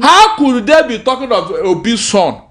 How could they be talking of Obi's son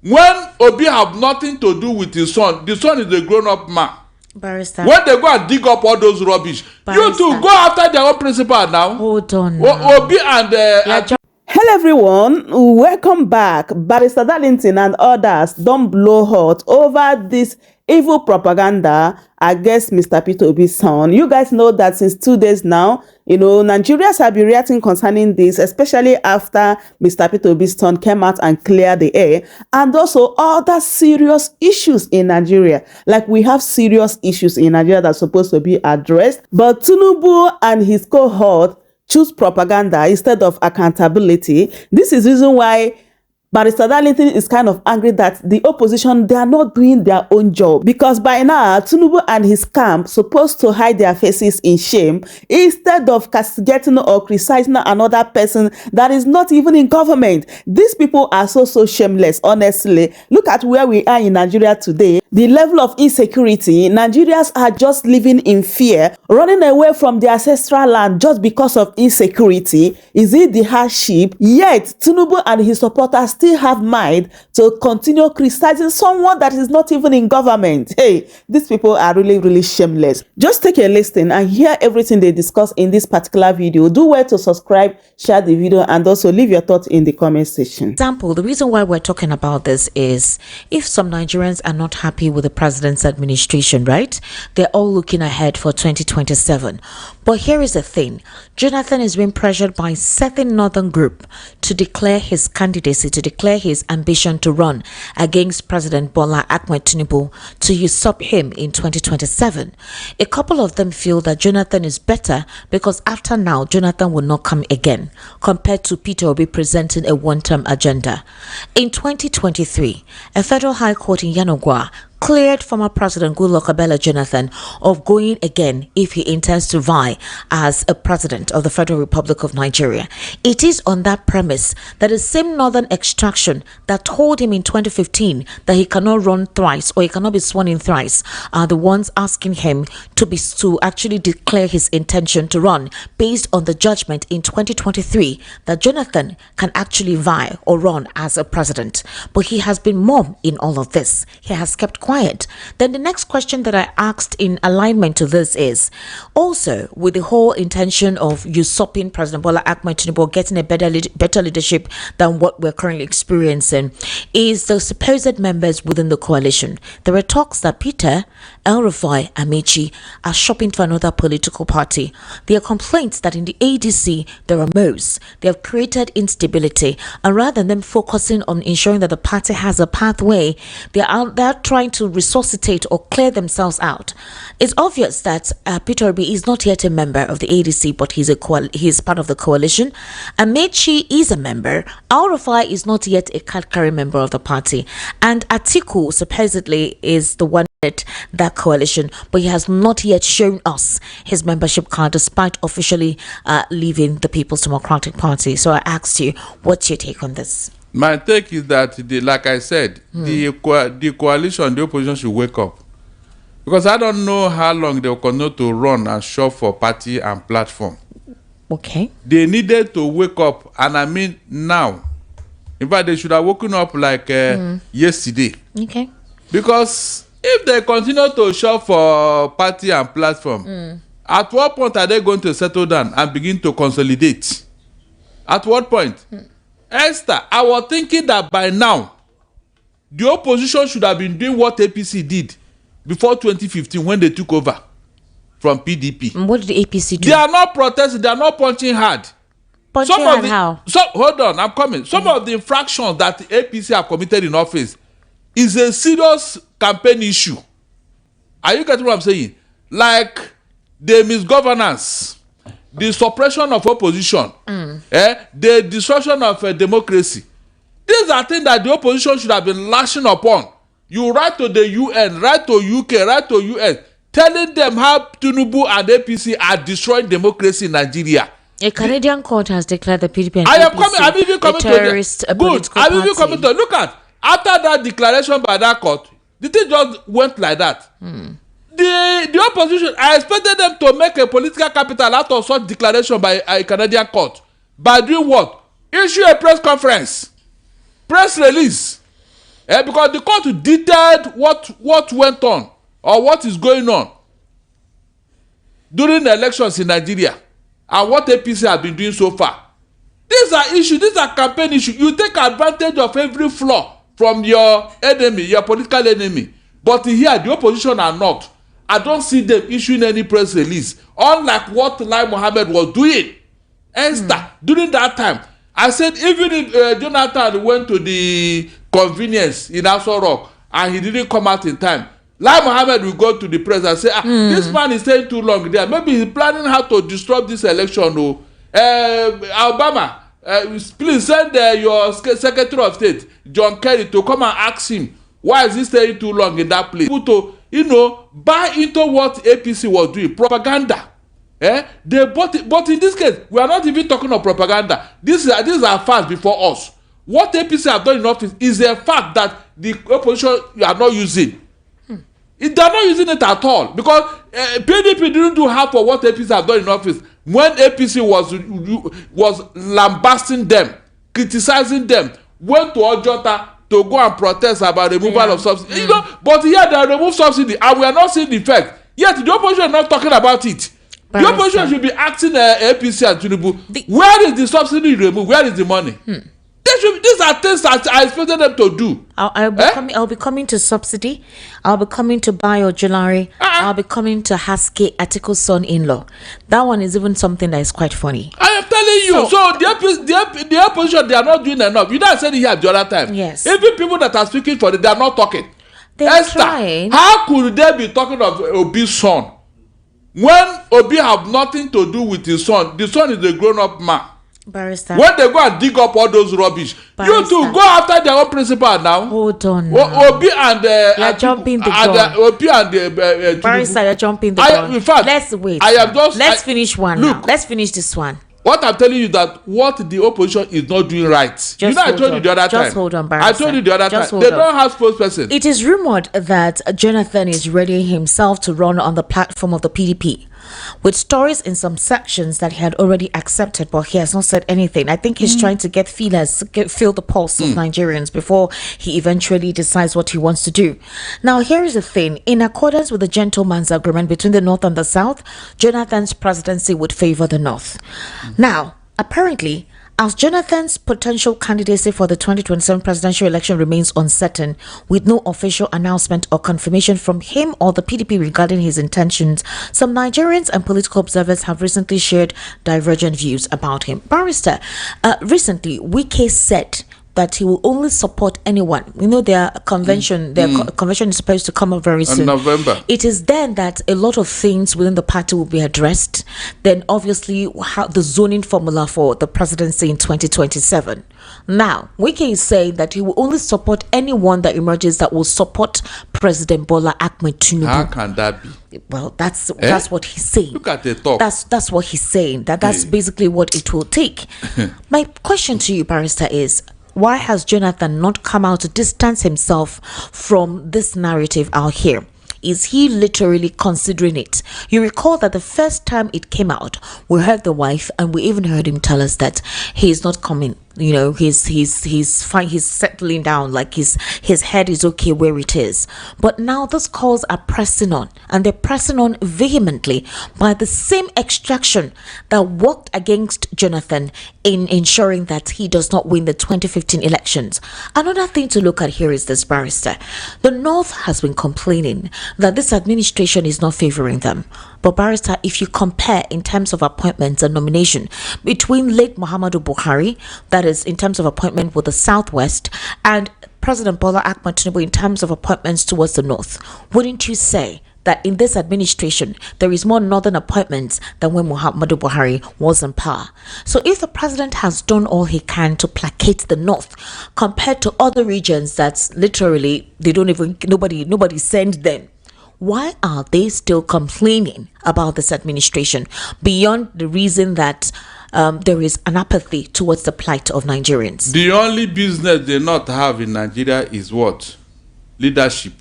when Obi have nothing to do with his son? The son is a grown-up man. Barrister. When they go and dig up all those rubbish, Barrister. You two go after their own principal now. Hold on. Now. Obi and Hello everyone, welcome back. Barrister Darlington and others don't blow hot over this evil propaganda against Mr. Peter Obi's son. You guys know that since 2 days now, Nigerians have been reacting concerning this, especially after Mr. Peter Obi's son came out and cleared the air, and also other serious issues in Nigeria. Like we have serious issues in Nigeria that's supposed to be addressed, but Tinubu and his cohort choose propaganda instead of accountability. This is the reason why Barrister Darlington is kind of angry that the opposition, they are not doing their own job. Because by now, Tinubu and his camp supposed to hide their faces in shame instead of castigating or criticizing another person that is not even in government. These people are so shameless, honestly. Look at where we are in Nigeria today. The level of insecurity, Nigerians are just living in fear, running away from their ancestral land just because of insecurity. Is it the hardship? Yet, Tinubu and his supporters still have mind to continue criticizing someone that is not even in government. Hey, these people are really shameless. Just take a listen and hear everything they discuss in this particular video. Do well to subscribe, share the video, and also leave your thoughts in the comment section. Example, the reason why we're talking about this is if some Nigerians are not happy with the president's administration, right? They're all looking ahead for 2027. But here is the thing. Jonathan is being pressured by a certain northern group to declare his candidacy, to declare his ambition to run against President Bola Ahmed Tinubu to usurp him in 2027. A couple of them feel that Jonathan is better because after now, Jonathan will not come again, compared to Peter Obi presenting a one-term agenda. In 2023, a federal high court in Yanagwa cleared former President Goodluck Jonathan of going again if he intends to vie as a president of the Federal Republic of Nigeria. It is on that premise that the same northern extraction that told him in 2015 that he cannot run thrice or he cannot be sworn in thrice are the ones asking him to actually declare his intention to run based on the judgment in 2023 that Jonathan can actually vie or run as a president. But he has been mum in all of this. He has kept quiet. Then the next question that I asked in alignment to this is also with the whole intention of usurping President Bola Ahmed Tinubu, getting a better leadership than what we're currently experiencing, is the supposed members within the coalition. There are talks that Peter, El-Rufai, Amechi are shopping for another political party. There are complaints that in the ADC there are moves. They have created instability, and rather than them focusing on ensuring that the party has a pathway, they're trying to resuscitate or clear themselves out. It's obvious that Peter Obi is not yet a member of the ADC, but he's part of the coalition. Amechi is a member. El-Rufai is not yet a card-carrying member of the party, and Atiku supposedly is the one that coalition, but he has not yet shown us his membership card despite officially leaving the People's Democratic Party. So I asked you, what's your take on this? My take is that, like I said, the coalition, the opposition should wake up. Because I don't know how long they will continue to run and shop for party and platform. Okay. They needed to wake up, and I mean now. In fact, they should have woken up like yesterday. Okay. Because if they continue to shop for party and platform, at what point are they going to settle down and begin to consolidate? At what point? Esther, I was thinking that by now, the opposition should have been doing what APC did before 2015 when they took over from PDP. And what did the APC do? They are not protesting, they are not punching hard. Punching hard how? So, hold on, I'm coming. Some of the infractions that the APC have committed in office is a serious campaign issue. Are you getting what I'm saying? Like the misgovernance, the suppression of opposition, the destruction of democracy. These are things that the opposition should have been lashing upon. You write to the UN, write to UK, write to US, telling them how Tinubu and APC are destroying democracy in Nigeria. A Canadian court has declared the PDP and I'm even coming a terrorist to good. I'm even coming to look at after that declaration by that court, the thing just went like that. The opposition, I expected them to make a political capital out of such declaration by a Canadian court. By doing what? issue a press conference, press release, because the court detailed what went on or what is going on during the elections in Nigeria and what APC has been doing so far. These are issues, these are campaign issues. You take advantage of every flaw from your enemy, your political enemy. But here, the opposition are not. I don't see them issuing any press release, unlike what Lai Mohammed was doing. Esther, during that time, I said even if Jonathan went to the convenience in Aso Rock and he didn't come out in time, Lai Mohammed will go to the press and say, this man is staying too long there. Maybe he's planning how to disrupt this election. Obama, please send your Secretary of State, John Kerry, to come and ask him, why is he staying too long in that place? To, buy into what APC was doing, propaganda. They bought it, but in this case, we are not even talking of propaganda. These are facts before us. What APC have done in office is a fact that the opposition are not using. They are not using it at all, because PDP didn't do half of what APC have done in office when APC was lambasting them, criticizing them, went to Ojota to go and protest about removal of subsidy. But here they remove subsidy and we are not seeing the effect. Yet the opposition is not talking about it. The opposition should be asking APC and Tinubu, where is the subsidy removed? Where is the money? These are things that I expected them to do. I'll be coming to subsidy. I'll be coming to biojewelry. I'll be coming to Haske Atiko's son-in-law. That one is even something that is quite funny. I am telling you. So the opposition, they are not doing enough. You know, I said it here the other time. Yes. Even people that are speaking for it, they are not talking. They are trying. How could they be talking of Obi's son when Obi have nothing to do with his son? The son is a grown-up man. Barrister. When they go and dig up all those rubbish, Barrister. You two go after their own principal now. Hold on. Now. Obi and you're jumping the gun. Obi and Barrister, you're jumping the gun. In fact, let's wait. Let's finish one. Look, now. Let's finish this one. What I'm telling you that what the opposition is not doing right. I told you the other time. Just hold on, Barrister. I told you the other time. They don't have spokesperson. It is rumored that Jonathan is readying himself to run on the platform of the PDP, with stories in some sections that he had already accepted, but he has not said anything. I think he's trying to get feelers, feel the pulse of Nigerians before he eventually decides what he wants to do. Now, here is the thing. In accordance with the gentleman's agreement between the North and the South, Jonathan's presidency would favor the North. Now, apparently, as Jonathan's potential candidacy for the 2027 presidential election remains uncertain, with no official announcement or confirmation from him or the PDP regarding his intentions, some Nigerians and political observers have recently shared divergent views about him. Barrister, recently, Wike said that he will only support anyone. You know, their convention, convention is supposed to come up very soon. In November. It is then that a lot of things within the party will be addressed. Then obviously how the zoning formula for the presidency in 2027. Now, Wike is saying that he will only support anyone that emerges that will support President Bola Ahmed Tinubu. How can that be? Well, that's what he's saying. Look at the talk. That's what he's saying. That's basically what it will take. My question to you, Barrister, is why has Jonathan not come out to distance himself from this narrative out here? Is he literally considering it? You recall that the first time it came out, we heard the wife and we even heard him tell us that he's not coming. You know, he's fine, he's settling down, like his head is okay where it is. But now those calls are pressing on, and they're pressing on vehemently by the same extraction that worked against Jonathan in ensuring that he does not win the 2015 elections. Another thing to look at here is this, Barrister. The North has been complaining that this administration is not favoring them. But Barrister, if you compare in terms of appointments and nomination between late Muhammadu Buhari, that is in terms of appointment with the Southwest, and President Bola Ahmed Tinubu in terms of appointments towards the North, wouldn't you say that in this administration there is more northern appointments than when Muhammadu Buhari was in power? So if the president has done all he can to placate the North compared to other regions that's literally they don't even nobody sends them, why are they still complaining about this administration beyond the reason that there is an apathy towards the plight of Nigerians? The only business they not have in Nigeria is what? Leadership.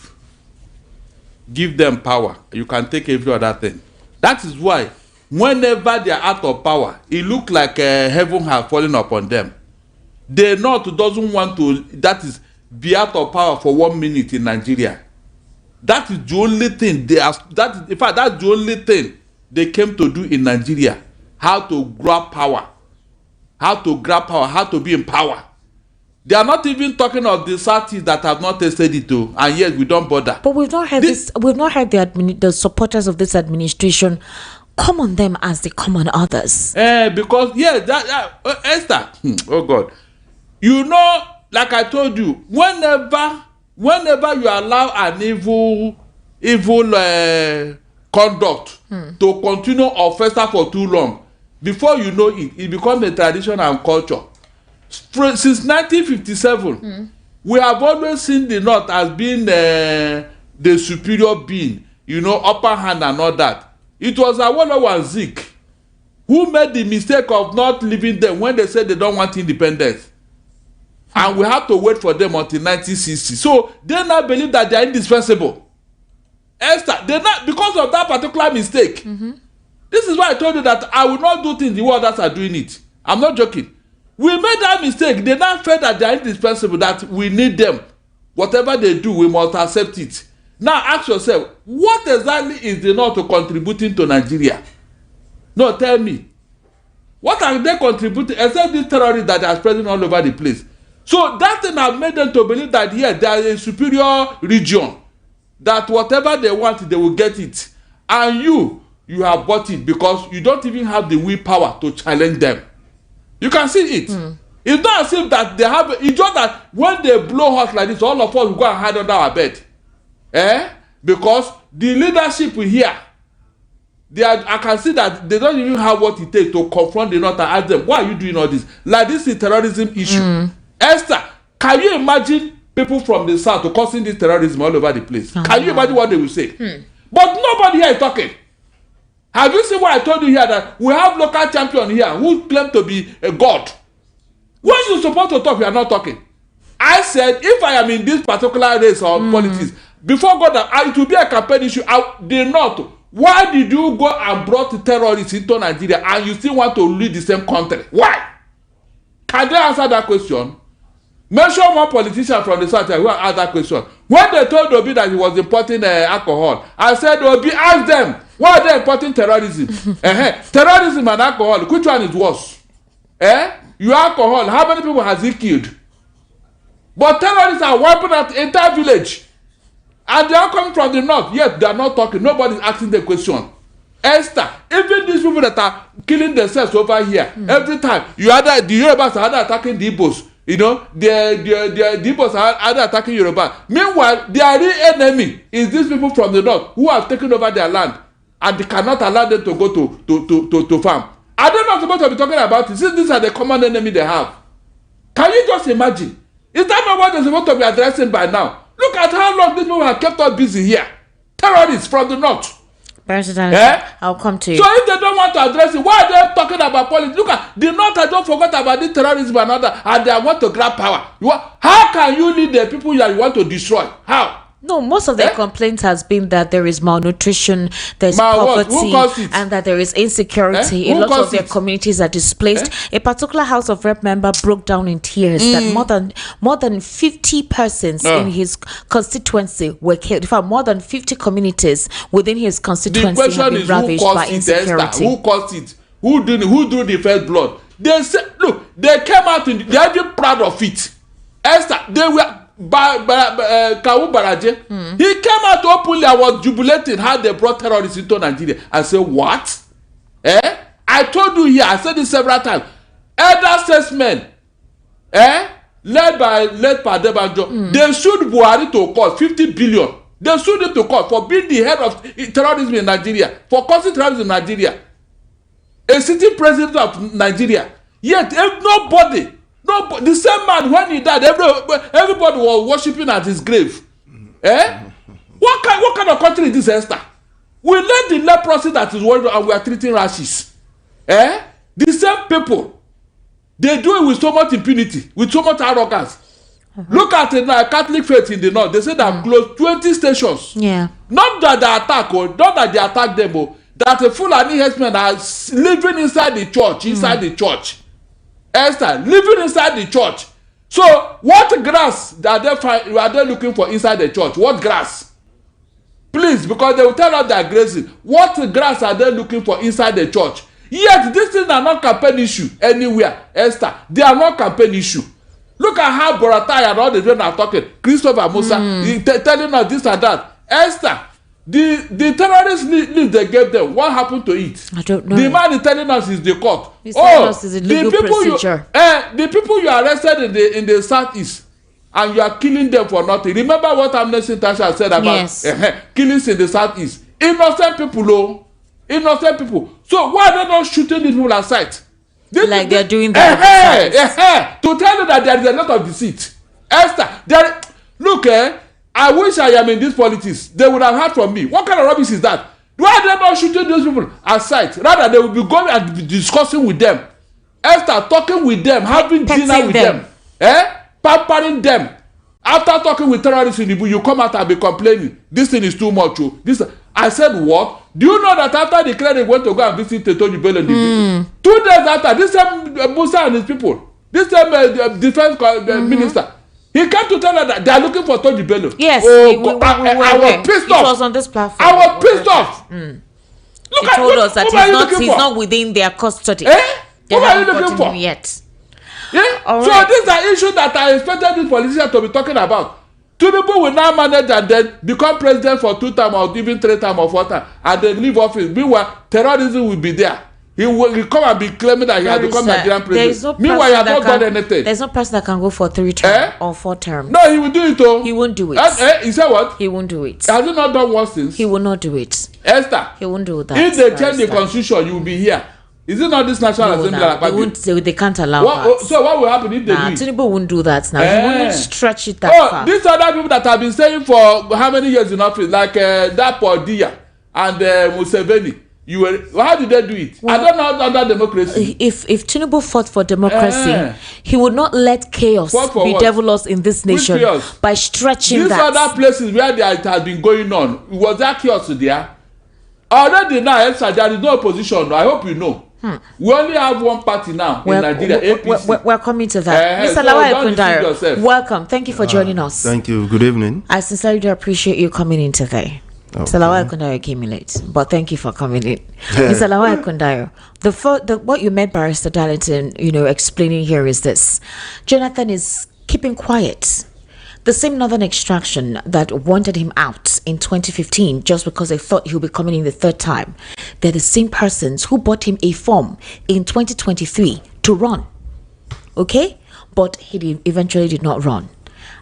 Give them power. You can take every other thing. That is why whenever they are out of power, it looks like heaven has fallen upon them. The North doesn't want to, that is, be out of power for 1 minute in Nigeria. That is the only thing they are, in fact, that's the only thing they came to do in Nigeria. How to grab power. How to be in power. They are not even talking of the Southeast that have not tasted it too, and yet we don't bother. But we've not heard we've not heard the supporters of this administration come on them as they come on others. Because Esther, oh God, you know, like I told you, whenever you allow an evil conduct to continue or fester for too long, before you know it, it becomes a tradition and culture. Since 1957, we have always seen the North as being the superior being, you know, upper hand and all that. It was Awolowo and Zik who made the mistake of not leaving them when they said they don't want independence. And we have to wait for them until 1960. So they now believe that they are indispensable. Esther, they not, because of that particular mistake. This is why I told you that I will not do things the way others are doing it. I'm not joking. We made that mistake. They now felt that they are indispensable, that we need them. Whatever they do, we must accept it. Now ask yourself, what exactly is the North contributing to Nigeria? No, tell me. What are they contributing except these terrorists that are spreading all over the place? So that thing has made them to believe that here there is a superior region, that whatever they want, they will get it. And you have bought it because you don't even have the willpower to challenge them. You can see it. It's not as if that they have, it's just that when they blow hot like this, all of us will go and hide under our bed. Because the leadership here, I can see that they don't even have what it takes to confront the North and ask them, why are you doing all this? Like this is a terrorism issue. Esther, can you imagine people from the South causing this terrorism all over the place? Can you imagine what they will say? But nobody here is talking. Have you seen what I told you here, that we have local champion here who claim to be a god? When you're supposed to talk, you are not talking. I said, if I am in this particular race or politics, before God, it will be a campaign issue. The North, why did you go and brought terrorists into Nigeria and you still want to lead the same country? Why? Can they answer that question? Mention one politician from the South who asked that question. When they told Obi that he was importing alcohol, I said, Obi, ask them, why are they importing terrorism? Terrorism and alcohol, which one is worse? Your alcohol, how many people has he killed? But terrorists are wiping out the entire village. And they are coming from the North. Yet they are not talking. Nobody is asking the question. Esther, even these people that are killing themselves over here, every time, the Yorubas are either attacking the Igbos. You know, the Igbos are either attacking Yoruba. Meanwhile, their real enemy is these people from the North who have taken over their land. And they cannot allow them to go to farm. Are they not supposed to be talking about it? Since these are the common enemy they have. Can you just imagine? Is that not what they're supposed to be addressing by now? Look at how long these people have kept us busy here. Terrorists from the North. I'll come to you. So if they don't want to address it, why are they talking about politics? Look at the North. I don't forget about this terrorism and other, and they want to grab power. How can you lead the people that you want to destroy? How? No, most of their complaints has been that there is malnutrition, there's poverty, and that there is insecurity. A lot of their communities are displaced. A particular House of Rep member broke down in tears that more than 50 persons in his constituency were killed. In fact, more than 50 communities within his constituency have been ravaged by insecurity. Who caused it? Who drew the first blood? They said, look, they came out and they are even proud of it. Esther, they were. Kawu Baraje, he came out openly and was jubilating how they brought terrorists into Nigeria. I said, what? I told you here, I said this several times. Elder statesmen, led by Padebanjo, they sued Buhari to court 50 billion. They sued him to court for being the head of terrorism in Nigeria, for causing terrorism in Nigeria. A sitting president of Nigeria. Yet, nobody, the same man, when he died, everybody was worshiping at his grave. What kind of country is this, Esther? We let the leprosy that is worried and we are treating rashes. The same people, they do it with so much impunity, with so much arrogance. Look at it now, Catholic faith in the North. They say they have closed 20 stations. Yeah. Not that they attack, not that they attack them, that the Fulani herdsmen are living inside the church, the church. Esther, living inside the church. So what grass are they looking for inside the church? What grass? Please, because they will tell us they are grazing. What grass are they looking for inside the church? Yet these things are not campaign issue anywhere, Esther. They are not campaign issue. Look at how Boratai and all the men are talking. Christopher Musa telling us this and that. Esther, the terrorist list they gave them, what happened to it? I don't know. The man is telling us is the court. He's telling us is a legal procedure. The people you arrested in the southeast, and you are killing them for nothing. Remember what Amnesty International said about killings in the southeast? Innocent people, oh, innocent people. So why are they not shooting these people aside? Like they're doing that. To tell you that there is a lot of deceit. Esther, look, I wish I am in this politics. They would have heard from me. What kind of rubbish is that? Why are they not shooting those people aside? Rather, they will be going and be discussing with them. Esther, talking with them, having dinner with them. Pampering them. After talking with terrorists in the bush, you come out and be complaining. This thing is too much. I said, what? Do you know that after the cleric went to go and visit Tetoji Bello in the bush, 2 days after, this same Musa and his people, this same defense minister, he came to tell her that they are looking for Toji Bello. Yes. I was pissed off. It was on this platform. I was pissed off. He told us that he's not within their custody. What are you looking for? Yet. Yeah. All so right. these are issues that I expected this politician to be talking about. Tinubu will now manage and then become president for 2 times or even 3 times or 4 times and then leave office. Meanwhile, terrorism will be there. He will come and be claiming that he has become Nigerian president. Meanwhile, he has not done anything. There's no person that can go for 3 terms or 4 terms. No, he will do it though. He won't do it. He said what? He won't do it. Has he not done worse things? He will not do it. Esther, he won't do that. If they change the constitution, you will be here. Is it not this National Assembly? They can't allow that. So what will happen if they do it? Tinubu won't do that now. He won't stretch it that far. These other people that have been saying for how many years in office, like Dapo Dia and Museveni, how did they do it? Well, I don't know under democracy. If Tinubu fought for democracy, he would not let chaos be developed in this nation by stretching these that. These other places where it has been going on, was that chaos there? Already now, there is no opposition. I hope you know. We only have one party now in Nigeria, APC. We're coming to that. Mr. Lawal Ekundaro, welcome. Thank you for joining us. Thank you. Good evening. I sincerely do appreciate you coming in today. Okay. Mr. Lawal Ekundaro came in late, but thank you for coming in. Mr. Lawal Ekundaro, what you meant, Barrister Darlington, explaining here is this. Jonathan is keeping quiet. The same northern extraction that wanted him out in 2015 just because they thought he'll be coming in the 3rd time, they're the same persons who bought him a form in 2023 to run. Okay? But he eventually did not run.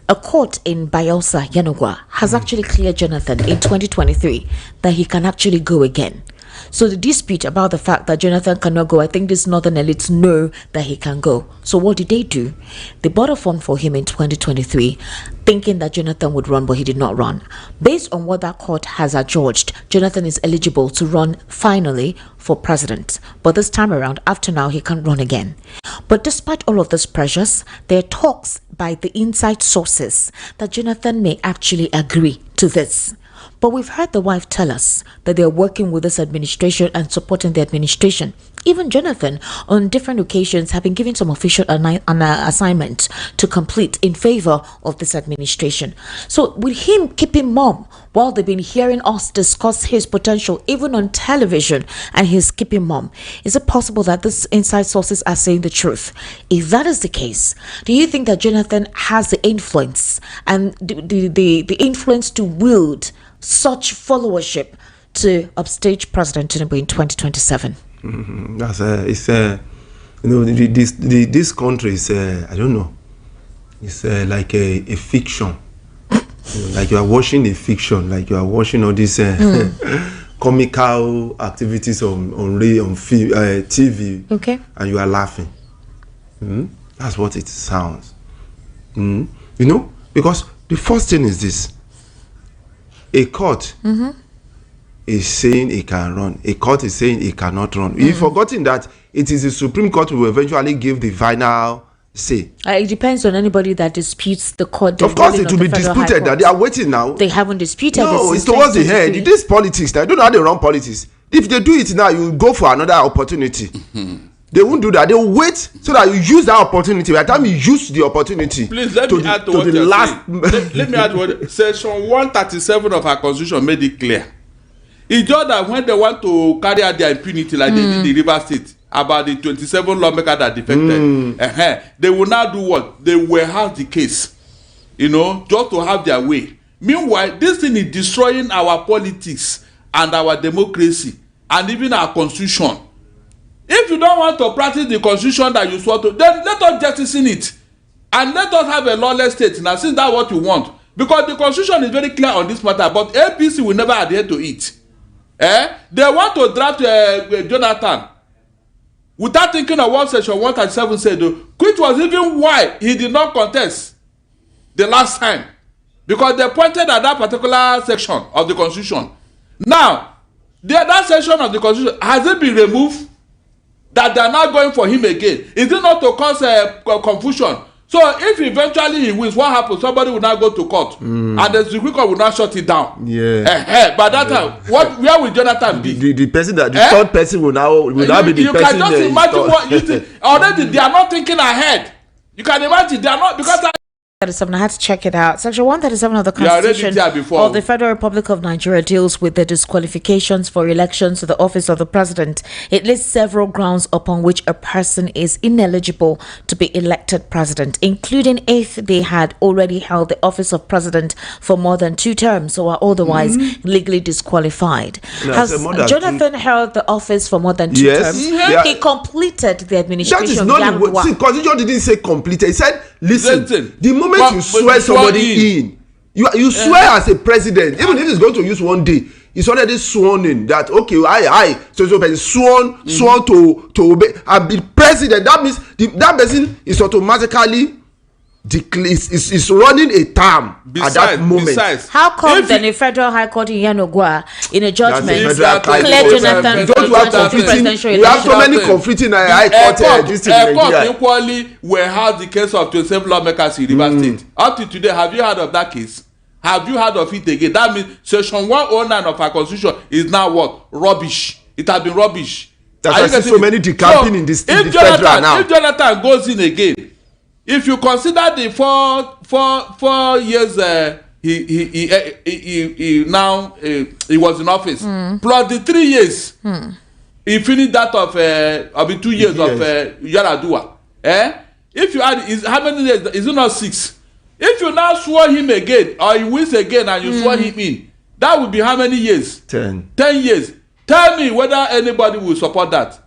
A court in Bayelsa, Yanagwa, has actually cleared Jonathan in 2023 that he can actually go again. So the dispute about the fact that Jonathan cannot go, I think these northern elites know that he can go. So what did they do? They bought a fund for him in 2023, thinking that Jonathan would run, but he did not run. Based on what that court has adjudged, Jonathan is eligible to run finally for president. But this time around, after now, he can't run again. But despite all of these pressures, there are talks by the inside sources that Jonathan may actually agree to this. But we've heard the wife tell us that they're working with this administration and supporting the administration. Even Jonathan, on different occasions, have been given some official assignment to complete in favor of this administration. So with him keeping mum while they've been hearing us discuss his potential, even on television, and he's keeping mum, is it possible that these inside sources are saying the truth? If that is the case, do you think that Jonathan has the influence and the influence to wield such followership to upstage President Tinubu in 2027? This country is I don't know. It's like a fiction. Like you are watching a fiction. Like you are watching all these comical activities on TV. Okay. And you are laughing. That's what it sounds. Because the first thing is this. A court is saying he can run. A court is saying he cannot run. You've forgotten that it is the Supreme Court who will eventually give the final say. It depends on anybody that disputes the court. Of course, it will be disputed. That they are waiting now. They haven't disputed. No, it's towards the head. This politics. I don't know how they run politics. If they do it now, you will go for another opportunity. They won't do that. They will wait so that you use that opportunity. By the time you use the opportunity, please let me add to what you're saying. Let me add to what Section 137 of our Constitution made it clear. It's just that when they want to carry out their impunity, like they did in the River State, about the 27 lawmakers that defected, they will now do what? They will have the case, you know, just to have their way. Meanwhile, this thing is destroying our politics and our democracy and even our constitution. If you don't want to practice the constitution that you swore to, then let us jettison it and let us have a lawless state. Now, since that's what you want, because the constitution is very clear on this matter, but APC will never adhere to it. They want to draft Jonathan without thinking of what Section 137 said, which was even why he did not contest the last time, because they pointed at that particular section of the constitution. Now, that section of the constitution, has it been removed? That they are not going for him again? Is it not to cause confusion? So if eventually he wins, what happens? Somebody will not go to court, and the Supreme Court will not shut it down. By that time, where will Jonathan be? The person that the third person will now be the person. You can just imagine what you think. Already they are not thinking ahead. You can imagine they are not, because I had to check it out. Section 137 of the Constitution of the Federal Republic of Nigeria deals with the disqualifications for elections to the office of the president. It lists several grounds upon which a person is ineligible to be elected president, including if they had already held the office of president for more than 2 terms or are otherwise legally disqualified. Has Jonathan held the office for more than 2 terms? He completed the administration. That is not the Constitution didn't say completed. It said, listen. The moment you swear somebody in, you swear as a president, even if it's going to use one day, it's already sworn in that okay, so sworn to obey and be president. That means that person is automatically is running a term at that moment. How come then a federal high court in Yanogwa in a judgment declared Jonathan presidential election? We have so many conflicting high court districts in Nigeria. Equally will have the case of 27 lawmakers in River State. Up to today, have you heard of that case? Have you heard of it again? That means Section 109 of our Constitution is now what? Rubbish. It has been rubbish. That's why I see so many decamping in this federal now. If Jonathan goes in again, if you consider the four years he was in office, plus the 3 years, he finished that of 2 years of Yaradua. If you add, how many years? Is it not 6? If you now swear him again, or he wins again and you swear him in, that would be how many years? 10 years. Tell me whether anybody will support that.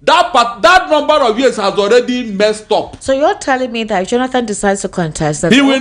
That number of years has already messed up. So you're telling me that if Jonathan decides to contest, that he will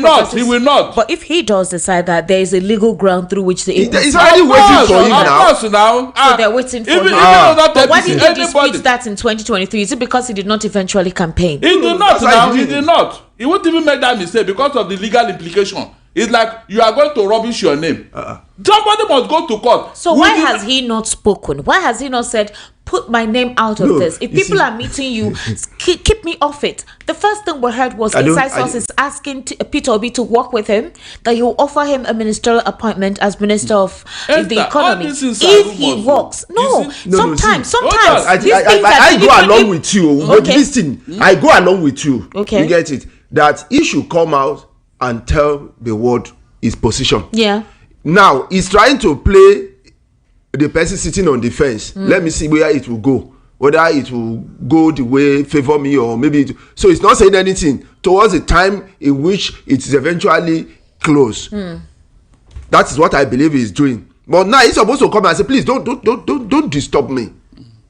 not. But if he does decide that there is a legal ground through which the he's already waiting for him now. Of course, now. So they're waiting for him. But why did he dispute that in 2023? Is it because he did not eventually campaign? He did not. Now he did not. He won't even make that mistake because of the legal implication. It's like you are going to rubbish your name. Somebody must go to court. So why has he not spoken? Why has he not said, put my name out of this? If people are meeting you, keep me off it. The first thing we heard was inside sources asking Peter Obi to work with him, that he will offer him a ministerial appointment as Minister of the Economy. If he works. Sometimes. I go along with you. But listen, I go along with you. Okay. You get it? That he should come out and tell the world his position. Yeah. Now he's trying to play the person sitting on the fence. Let me see where it will go. Whether it will go the way favor me or maybe so it's not saying anything towards the time in which it is eventually closed. That is what I believe he's doing. But now he's supposed to come and say, please don't disturb me.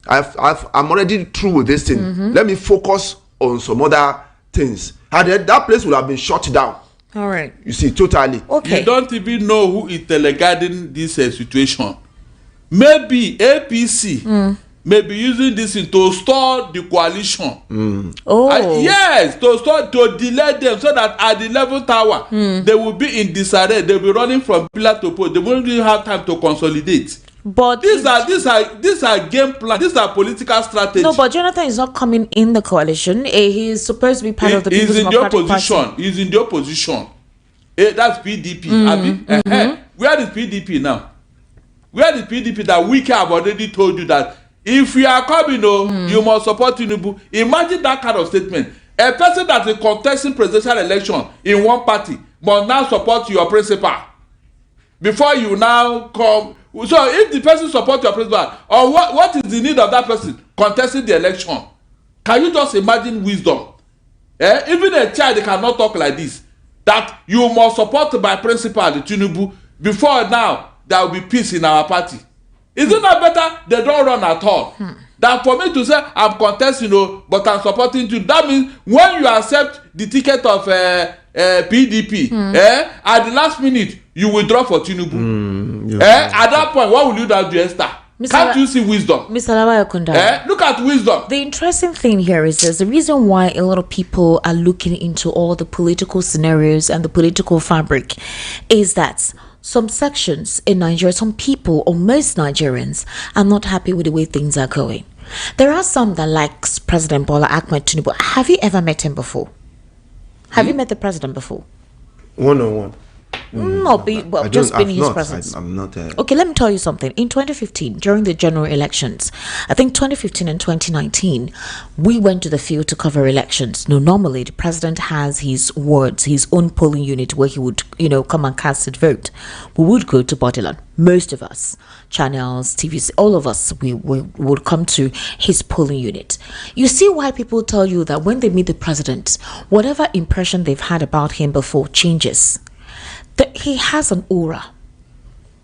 I'm already through with this thing. Let me focus on some other things. And then that place will have been shut down. All right. You see, totally. Okay. You don't even know who is teleguiding this situation. Maybe APC may be using this to stall the coalition. Yes, to delay them so that at the 11th hour they will be in disarray. They will be running from pillar to post. They won't really have time to consolidate. But these are game plan. These are political strategy. No, but Jonathan is not coming in the coalition. He is supposed to be part of the People's Democratic Party. He's in the opposition. That's PDP. Where is PDP now? Where is PDP that we have already told you that if you are coming, you must support Tinubu. Imagine that kind of statement. A person that is contesting presidential election in one party must now support your principal before you now come. So if the person support your principal, or what is the need of that person contesting the election? Can you just imagine wisdom? Even a child cannot talk like this. That you must support my principal, the Tinubu, before now there will be peace in our party. Isn't that better? They don't run at all. That for me to say I'm contesting, but I'm supporting you. That means when you accept the ticket of PDP, at the last minute you withdraw for Tinubu. At that point, what will you do, Esther? Can't you see wisdom? Mr. Labayokunda. Look at wisdom. The interesting thing here is this, the reason why a lot of people are looking into all the political scenarios and the political fabric is that some sections in Nigeria, some people or most Nigerians are not happy with the way things are going. There are some that likes President Bola Ahmed Tinubu. Have you ever met him before? Have you met the president before? One-on-one. No, but just been in his presence. I'm not. Okay, let me tell you something. In 2015, during the general elections, I think 2015 and 2019, we went to the field to cover elections. No, normally the president has his wards, his own polling unit where he would, come and cast his vote. We would go to Bodyland. Most of us, channels, TVs, all of us, we would come to his polling unit. You see why people tell you that when they meet the president, whatever impression they've had about him before changes. He has an aura.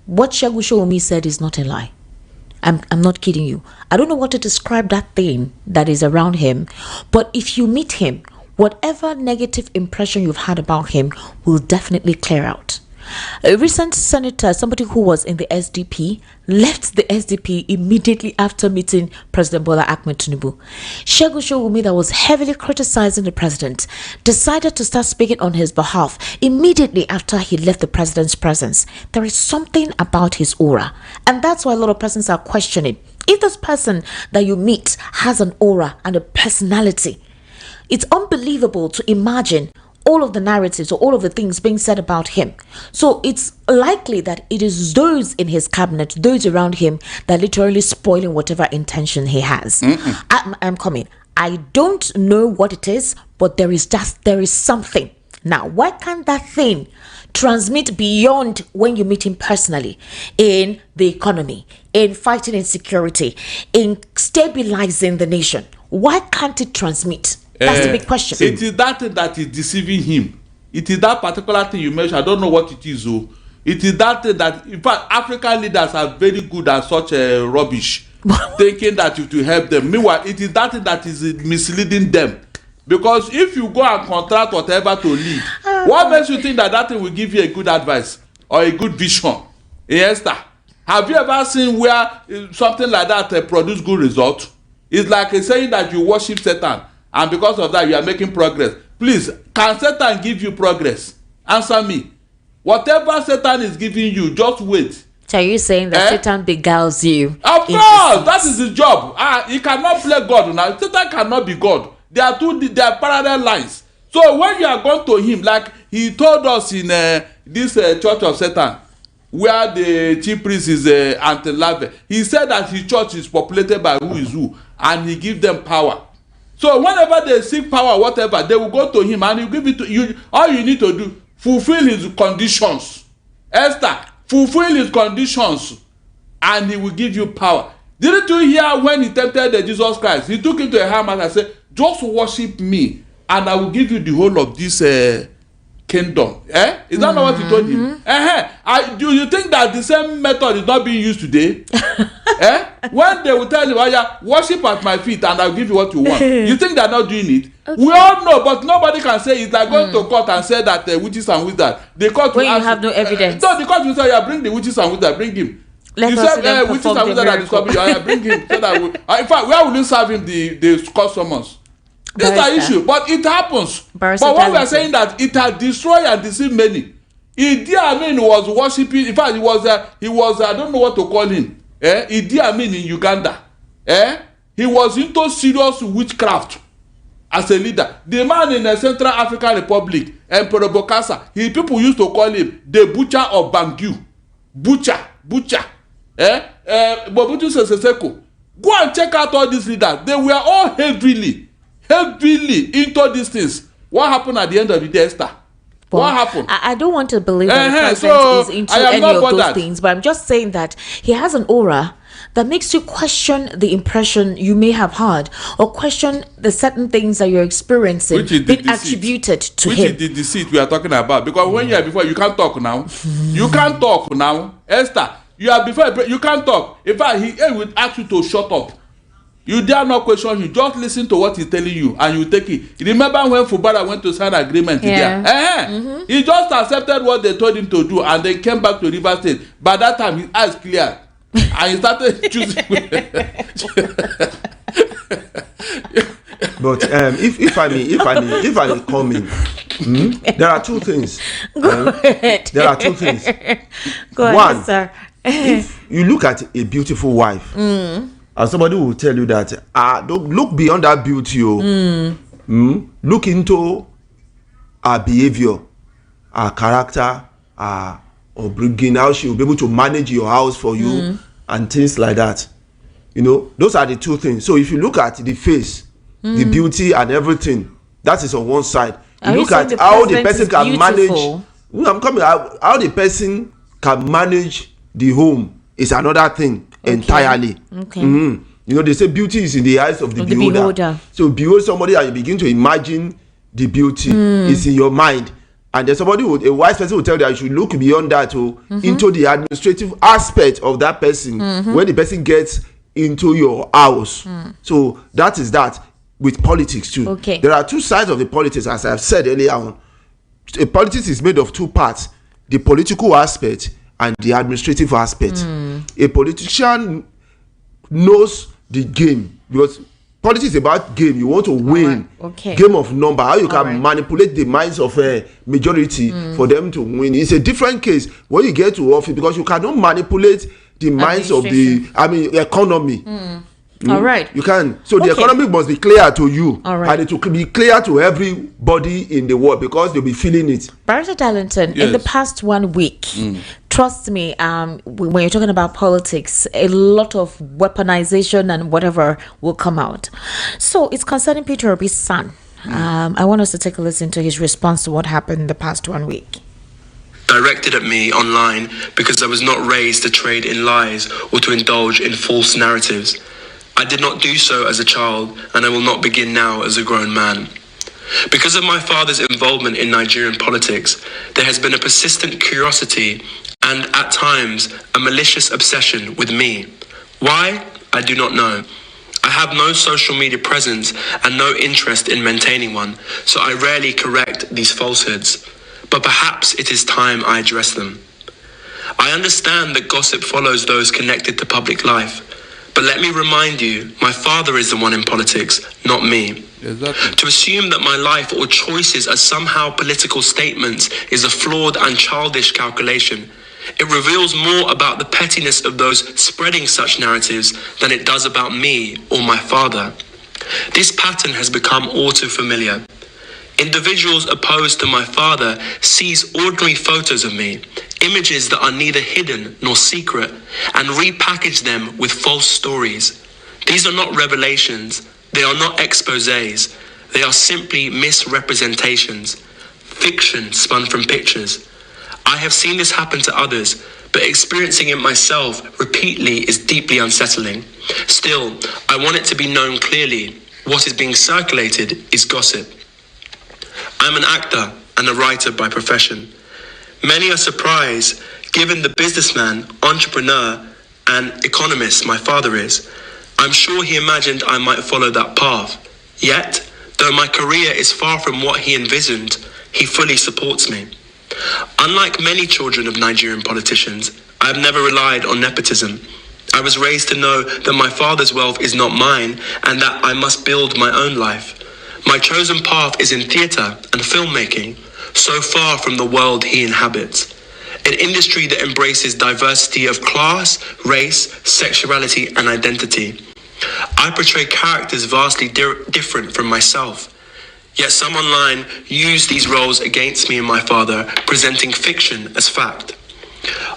What Shagushomi said is not a lie. I'm not kidding you. I don't know what to describe that thing that is around him, but if you meet him, whatever negative impression you've had about him will definitely clear out. A recent senator, somebody who was in the SDP, left the SDP immediately after meeting President Bola Ahmed Tinubu. Segun Showunmi, that was heavily criticizing the president, decided to start speaking on his behalf immediately after he left the president's presence. There is something about his aura, and that's why a lot of persons are questioning if this person that you meet has an aura and a personality. It's unbelievable to imagine all of the narratives or all of the things being said about him. So it's likely that it is those in his cabinet, those around him, that are literally spoiling whatever intention he has. I'm coming. I don't know what it is, but there is something. Now, why can't that thing transmit beyond when you meet him personally, in the economy, in fighting insecurity, in stabilizing the nation? Why can't it transmit? That's the big question. It is that thing that is deceiving him. It is that particular thing you mentioned. I don't know what it is. It is that thing that, in fact, African leaders are very good at such rubbish, thinking that it will help them. Meanwhile, it is that thing that is misleading them. Because if you go and contract whatever to lead, what makes you think that thing will give you a good advice or a good vision? Esther, have you ever seen where something like that produce good result? It's like saying that you worship Satan, and because of that you are making progress. Please, can Satan give you progress? Answer me. Whatever Satan is giving you, just wait. So are you saying that Satan beguiles you? Of course, that is his job. He cannot play God now. Satan cannot be God. They are parallel lines. So when you are going to him, like he told us in this church of Satan, where the chief priest is Antelave, he said that his church is populated by who is who, and he give them power. So whenever they seek power, whatever, they will go to him and he will give it to you. All you need to do, fulfill his conditions. Esther, fulfill his conditions and he will give you power. Didn't you hear when he tempted Jesus Christ? He took him to a hammer and said, just worship me and I will give you the whole of this kingdom. Is that not what he told him? Do you think that the same method is not being used today? When they will tell you, oh yeah, worship at my feet and I'll give you what you want. You think they're not doing it? Okay. We all know, but nobody can say it. Like going to court and say that witches and wizards. The court when you have no evidence. No, the court will say, yeah, bring the witches and wizards, bring him. Let you us said witches and wizards are disturbing you. Yeah, bring him. So that in fact, where will you serve him the court summons? This is the issue, but it happens. But what we are saying that it has destroyed and deceived many. Idi Amin was worshiping. In fact, he was I don't know what to call him. Idi Amin in Uganda. He was into serious witchcraft as a leader. The man in the Central African Republic, Emperor Bokassa, people used to call him the butcher of Bangu. Butcher. Mobutu Sese Seko. Go and check out all these leaders. They were all heavily into these things. What happened at the end of the day, Esther? Well, what happened? I don't want to believe that the president so is into I am any not of those bothered. things, but I'm just saying that he has an aura that makes you question the impression you may have had, or question the certain things that you're experiencing being attributed to him. Which is the deceit we are talking about? Because when you are before, you can't talk now. You can't talk now, Esther. You are before, you can't talk. In fact, he will ask you to shut up. You dare not question him. Just listen to what he's telling you, and you take it. Remember when Fubara went to sign agreement? Yeah. He just accepted what they told him to do, and then came back to Rivers State. By that time, his eyes clear, and he started choosing. But if I may come in, there are two things. Go ahead. There are two things. Go One, ahead, sir. If you look at a beautiful wife, and somebody will tell you that don't look beyond that beauty. Look into her behavior, her character, her upbringing, how she will be able to manage your house for you, and things like that. You know, those are the two things. So if you look at the face, the beauty and everything, that is on one side. You look at how the person can manage. How the person can manage the home is another thing entirely. Okay. You know, they say beauty is in the eyes of the beholder. So behold somebody and you begin to imagine the beauty is in your mind. And then a wise person will tell you that you should look beyond that into the administrative aspect of that person when the person gets into your house. So that is that with politics too. Okay. There are two sides of the politics, as I've said earlier on. A politics is made of two parts: the political aspect and the administrative aspect. A politician knows the game, because politics is about game. You want to win. Okay. Game of number, how you can manipulate the minds of a majority for them to win. It's a different case when you get to office, because you cannot manipulate the minds of the economy. All right. You can. So the economy must be clear to you. All right. And it will be clear to everybody in the world, because they'll be feeling it. Barrister Darlington, in the past 1 week, trust me, when you're talking about politics, a lot of weaponization and whatever will come out. So it's concerning Peter Obi's son. I want us to take a listen to his response to what happened in the past 1 week. Directed at me online because I was not raised to trade in lies or to indulge in false narratives. I did not do so as a child, and I will not begin now as a grown man. Because of my father's involvement in Nigerian politics, there has been a persistent curiosity and, at times, a malicious obsession with me. Why? I do not know. I have no social media presence and no interest in maintaining one, so I rarely correct these falsehoods. But perhaps it is time I address them. I understand that gossip follows those connected to public life. But let me remind you, my father is the one in politics, not me. Exactly. To assume that my life or choices are somehow political statements is a flawed and childish calculation. It reveals more about the pettiness of those spreading such narratives than it does about me or my father. This pattern has become all too familiar. Individuals opposed to my father seize ordinary photos of me, images that are neither hidden nor secret, and repackage them with false stories. These are not revelations. They are not exposés. They are simply misrepresentations, fiction spun from pictures. I have seen this happen to others, but experiencing it myself repeatedly is deeply unsettling. Still, I want it to be known clearly. What is being circulated is gossip. I'm an actor and a writer by profession. Many are surprised, given the businessman, entrepreneur, and economist my father is. I'm sure he imagined I might follow that path. Yet, though my career is far from what he envisioned, he fully supports me. Unlike many children of Nigerian politicians, I have never relied on nepotism. I was raised to know that my father's wealth is not mine and that I must build my own life. My chosen path is in theatre and filmmaking, so far from the world he inhabits. An industry that embraces diversity of class, race, sexuality, and identity. I portray characters vastly different from myself. Yet some online use these roles against me and my father, presenting fiction as fact.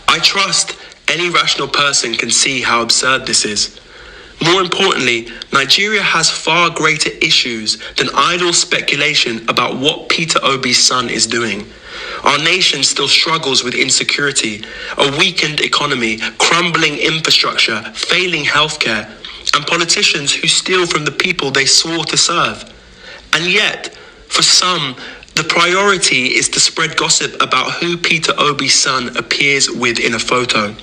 I trust any rational person can see how absurd this is. More importantly, Nigeria has far greater issues than idle speculation about what Peter Obi's son is doing. Our nation still struggles with insecurity, a weakened economy, crumbling infrastructure, failing healthcare, and politicians who steal from the people they swore to serve. And yet, for some, the priority is to spread gossip about who Peter Obi's son appears with in a photo.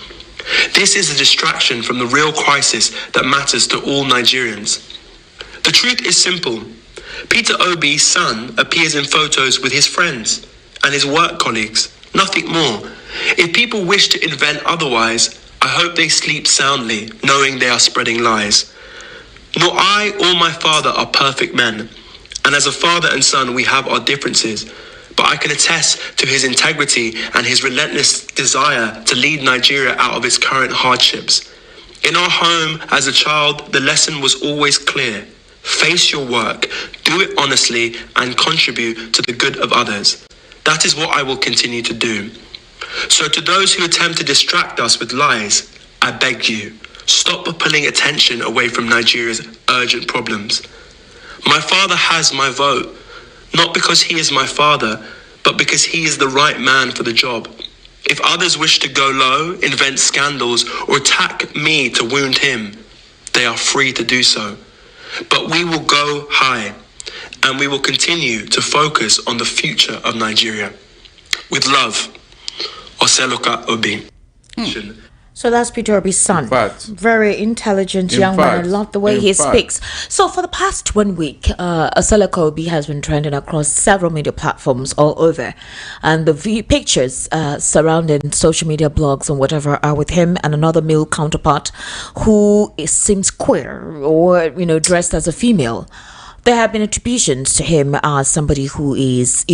This is a distraction from the real crisis that matters to all Nigerians. The truth is simple. Peter Obi's son appears in photos with his friends and his work colleagues, nothing more. If people wish to invent otherwise, I hope they sleep soundly, knowing they are spreading lies. Nor I or my father are perfect men, and as a father and son we have our differences, but I can attest to his integrity and his relentless desire to lead Nigeria out of its current hardships. In our home, as a child, the lesson was always clear. Face your work, do it honestly, and contribute to the good of others. That is what I will continue to do. So to those who attempt to distract us with lies, I beg you, stop pulling attention away from Nigeria's urgent problems. My father has my vote, not because he is my father, but because he is the right man for the job. If others wish to go low, invent scandals, or attack me to wound him, they are free to do so. But we will go high, and we will continue to focus on the future of Nigeria. With love, Oseloka Obi. So that's Peter Obi's son. Very intelligent young man. I love the way he speaks. So for the past 1 week, Oseloka Obi has been trending across several media platforms all over. And the pictures surrounding social media blogs and whatever are with him and another male counterpart who seems queer or, dressed as a female. There have been attributions to him as somebody who is,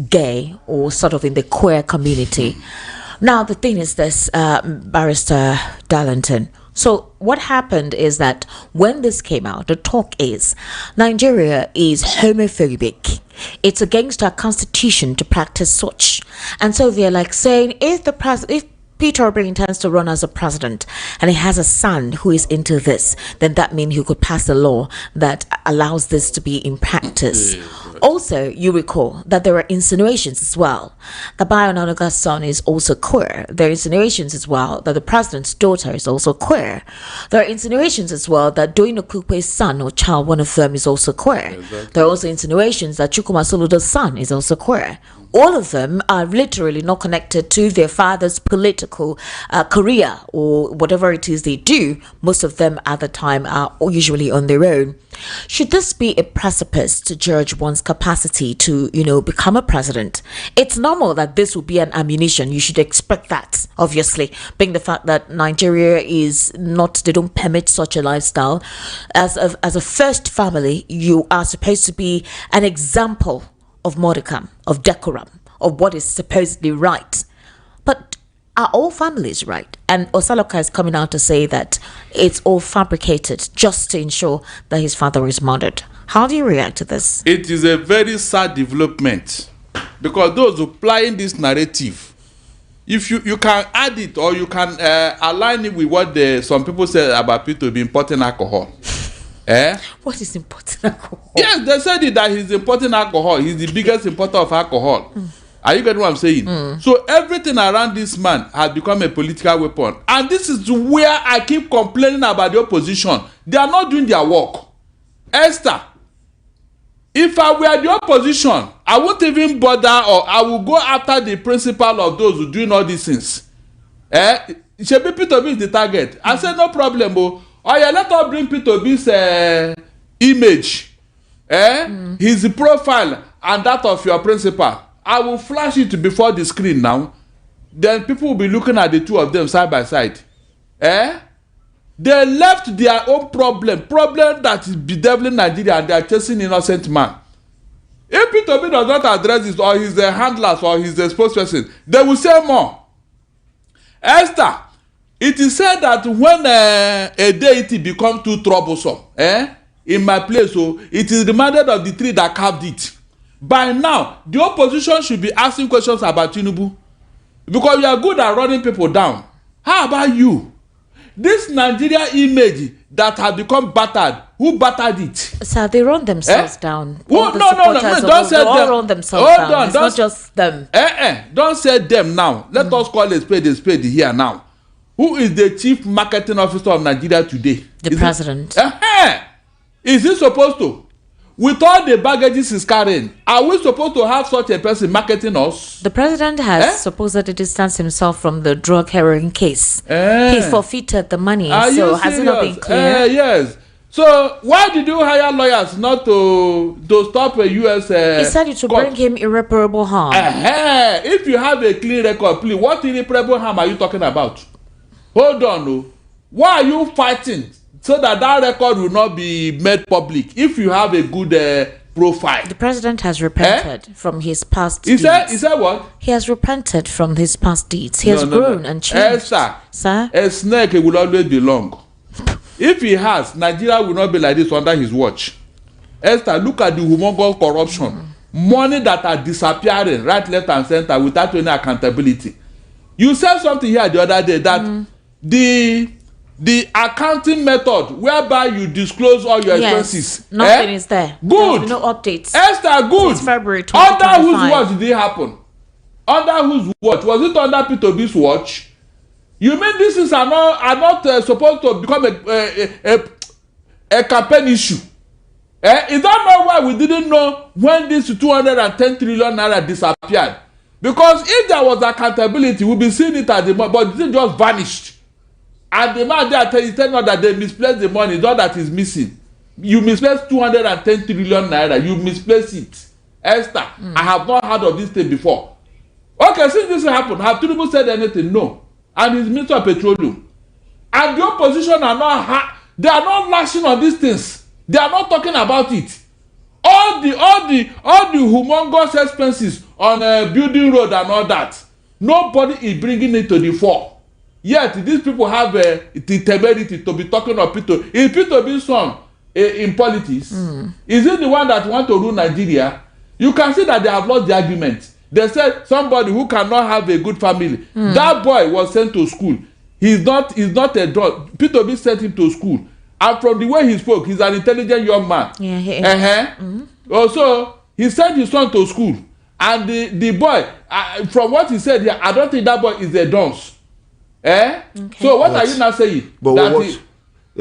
gay or sort of in the queer community. Now, the thing is this, Barrister Darlington. So what happened is that when this came out, the talk is Nigeria is homophobic. It's against our constitution to practice such. And so they're like saying if Peter Obi intends to run as a president and he has a son who is into this, then that means he could pass a law that allows this to be in practice. Also, you recall that there are insinuations as well that Bayonana's son is also queer. There are insinuations as well that the president's daughter is also queer. There are insinuations as well that Doyin Okupe's son or child, one of them, is also queer. Exactly. There are also insinuations that Chukwuma Soludo's son is also queer. All of them are literally not connected to their father's political career or whatever it is they do. Most of them at the time are usually on their own. Should this be a precipice to judge one's capacity to, become a president? It's normal that this will be an ammunition. You should expect that, obviously, being the fact that Nigeria is not, they don't permit such a lifestyle. As a first family, you are supposed to be an example of modicum, of decorum, of what is supposedly right. But are all families right? And Oseloka is coming out to say that it's all fabricated just to ensure that his father is murdered. How do you react to this? It is a very sad development because those applying this narrative, if you can add it or you can align it with what some people say about Peter being importing alcohol. What is importing alcohol? Yes, they said it that he's importing alcohol. He's the biggest importer of alcohol. Are you getting what I'm saying? So everything around this man has become a political weapon. And this is where I keep complaining about the opposition. They are not doing their work. Esther, if I were the opposition, I won't even bother, or I will go after the principal of those who doing all these things. Shebi Peter Obi is the target. I said no problem. Oh yeah, let us bring Peter Obi's image, his profile and that of your principal. I will flash it before the screen now. Then people will be looking at the two of them side by side. They left their own problem that is bedeviling Nigeria, and they are chasing innocent man. If Peter Obi does not address this, or his handlers or his spokesperson, they will say more. Esther, it is said that when a deity becomes too troublesome, in my place, it is reminded of the tree that carved it. By now, the opposition should be asking questions about Tinubu, because you are good at running people down. How about you? this Nigeria image that has become battered, who battered it? Sir, they run themselves down. No, don't say them. They all run themselves down. It's not just them. Don't say them now. Let us call a spade here now. Who is the chief marketing officer of Nigeria today? The president. Is he supposed to? With all the baggages he's carrying, are we supposed to have such a person marketing us? The president has supposedly distanced himself from the drug heroin case. He forfeited the money, so has it not been clear? Yes. So why did you hire lawyers not to stop a U.S. He said it to bring him irreparable harm. If you have a clean record, please, what irreparable harm are you talking about? Hold on, why are you fighting so that record will not be made public if you have a good profile? The president has repented from his past deeds. He said what? He has repented from his past deeds. He has grown and changed. Sir? A snake will always be long. If he has, Nigeria will not be like this under his watch. Esther, look at the humongous corruption. Money that are disappearing right, left, and center without any accountability. You said something here the other day that the accounting method whereby you disclose all your expenses. Nothing is there. Good. No updates. Esther, good. Since February 2025. Under whose watch did it happen? Under whose watch? Was it under P2B's watch? You mean this is are not supposed to become a campaign issue? Is that not why we didn't know when this 210 trillion naira disappeared? Because if there was accountability, we'll be seeing it at the moment, but it just vanished. And the man there telling us that they misplaced the money, not that is missing. You misplaced 210 trillion naira. You misplaced it. Esther, I have not heard of this thing before. Okay, since this happened, have Tinubu said anything? No. And he's Minister of Petroleum. And the opposition are not they are not lashing on these things. They are not talking about it. All the humongous expenses on building road and all that, nobody is bringing it to the fore. Yet these people have the temerity to be talking of P2B. Is P2B's son in politics? Is he the one that want to rule Nigeria? You can see that they have lost the argument. They said somebody who cannot have a good family. That boy was sent to school. He's not a drug. P2B sent him to school. And from the way he spoke, he's an intelligent young man. Also, he sent his son to school. And the boy, from what he said here, I don't think that boy is a dunce. Okay. So what are you now saying? But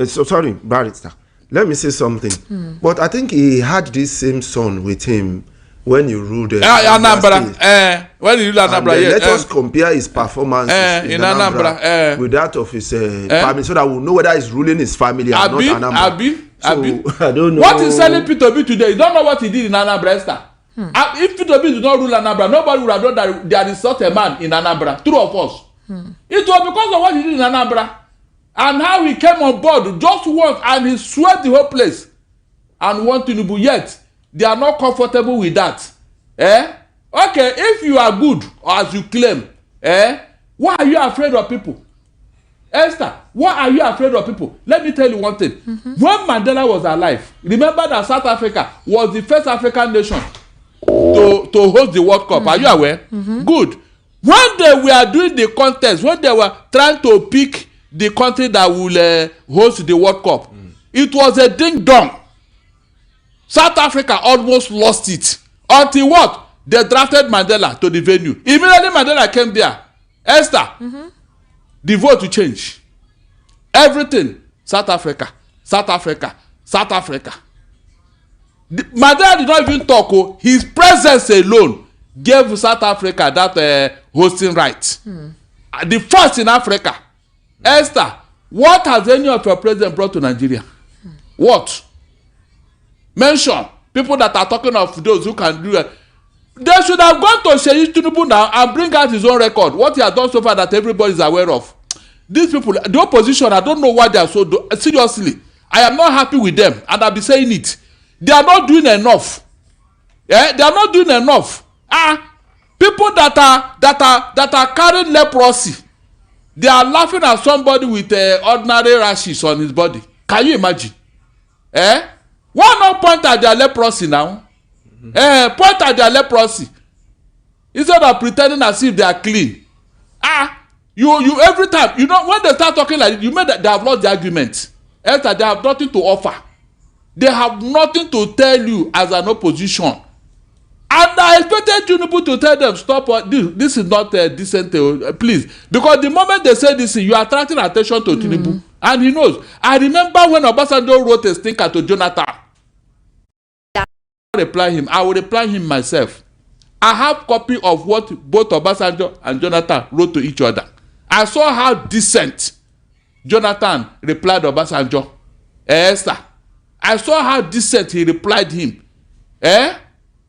sorry, Barrister. Let me say something. But I think he had this same son with him when you ruled Anambra. When you ruled Anambra, let us compare his performance in Anambra with that of his family, so that we'll know whether he's ruling his family or not Anambra. I don't know. What is selling P2B today? You don't know what he did in Anambra, Esther. If P2B did not rule Anambra, nobody would have known that there is such a man in Anambra. Two of us. It was because of what he did in Anambra and how he came on board just once and he swept the whole place and won Tinubu. Yet they are not comfortable with that. Okay, if you are good as you claim, why are you afraid of people? Esther, why are you afraid of people? Let me tell you one thing. When Mandela was alive, remember that South Africa was the first African nation to host the World Cup. Are you aware? Good. When they were doing the contest, when they were trying to pick the country that will host the World Cup, it was a ding dong. South Africa almost lost it. Until what? They drafted Mandela to the venue. Immediately Mandela came there. Esther, the vote to change. Everything. South Africa. Mandela did not even talk. His presence alone gave South Africa that hosting right. The first in Africa. Esther, what has any of your president brought to Nigeria? What? Mention people that are talking of those who can do it. They should have gone to Seyi Tinubu now and bring out his own record. What he has done so far that everybody is aware of. These people, the opposition, I don't know why they are so seriously. I am not happy with them, and I'll be saying it. They are not doing enough. They are not doing enough. People that are carrying leprosy, they are laughing at somebody with ordinary rashes on his body. Can you imagine? Why not point at their leprosy now? Point at their leprosy instead of pretending as if they are clean. You every time, you know, when they start talking like this, you mean that they have lost the argument. Esther, they have nothing to offer. They have nothing to tell you as an opposition. And I expected Tinubu to tell them, stop, this is not decent, please. Because the moment they say this, you are attracting attention to Tinubu. And he knows. I remember when Obasanjo wrote a stinker to Jonathan. I will reply him myself. I have copy of what both Obasanjo and Jonathan wrote to each other. I saw how decent Jonathan replied Obasanjo. Esther. I saw how decent he replied him.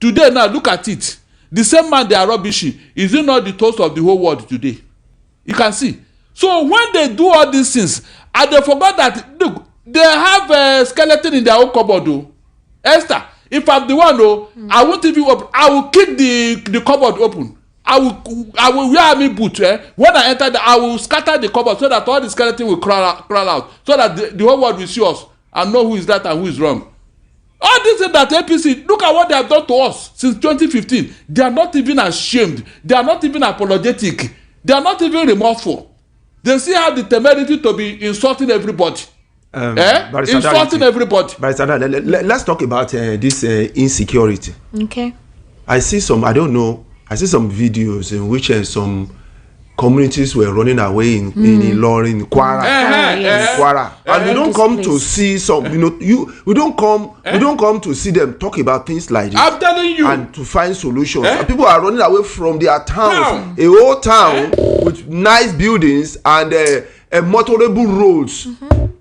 Today now, look at it. The same man they are rubbishing. Is it not the toast of the whole world today? You can see. So when they do all these things, and they forgot that, look, they have a skeleton in their own cupboard. Though. Esther, if I'm the one, I won't even open. I will kick the cupboard open. I will wear me boot. When I enter, I will scatter the cupboard so that all the skeleton will crawl out, so that the whole world will see us and know who is right and who is wrong. All this is that APC, look at what they have done to us since 2015. They are not even ashamed. They are not even apologetic. They are not even remorseful. They still have the temerity to be insulting everybody. Insulting everybody. Let's talk about this insecurity. Okay. I see some videos in which some communities were running away in Ilorin, Kwara, Kwara, and we don't come to see some. We don't come to see them talk about things like this. I'm telling you, and to find solutions. And people are running away from their towns, a whole town with nice buildings and motorable roads.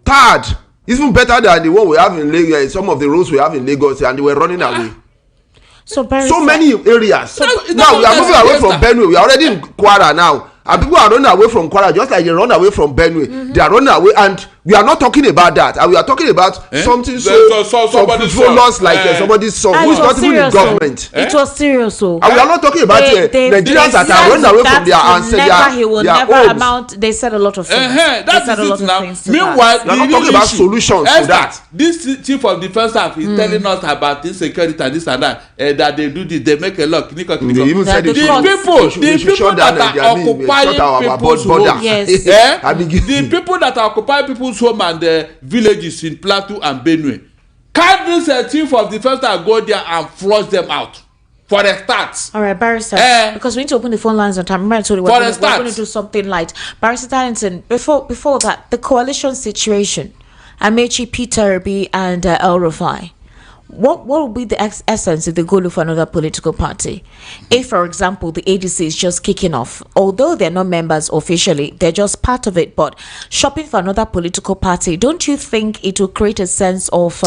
Third, even better than the one we have in Lagos. Some of the roads we have in Lagos, and they were running away. So many areas. Now we are moving away from Benue. We are already in Kwara now. And people are running away from Kwara just like they run away from Benue. They are running away, and we are not talking about that. And we are talking about something so frivolous like somebody's son who is not even in government. It was serious. So. And we are not talking about Nigerians that are running away from their ancestors. He will never amount. They said a lot of things. That's it now. Meanwhile, we are not talking about solutions to that. This chief of defense staff is telling us about insecurity and this and that. That they do this, they make a lot. They even said the people that are occupying people's homes. Yes. The people that are occupying people's home and villages in Plateau and Benue. Can't this chief of defense staff go there and flush them out for a start? All right, Barrister, because we need to open the phone lines on time. Remember, I told you we're going to do something light. Barrister Darlington, before that, the coalition situation, Amechi, Peter Obi, and El-Rufai. What will be the essence if they go look for another political party? If, for example, the ADC is just kicking off, although they're not members officially, they're just part of it, but shopping for another political party, don't you think it will create a sense of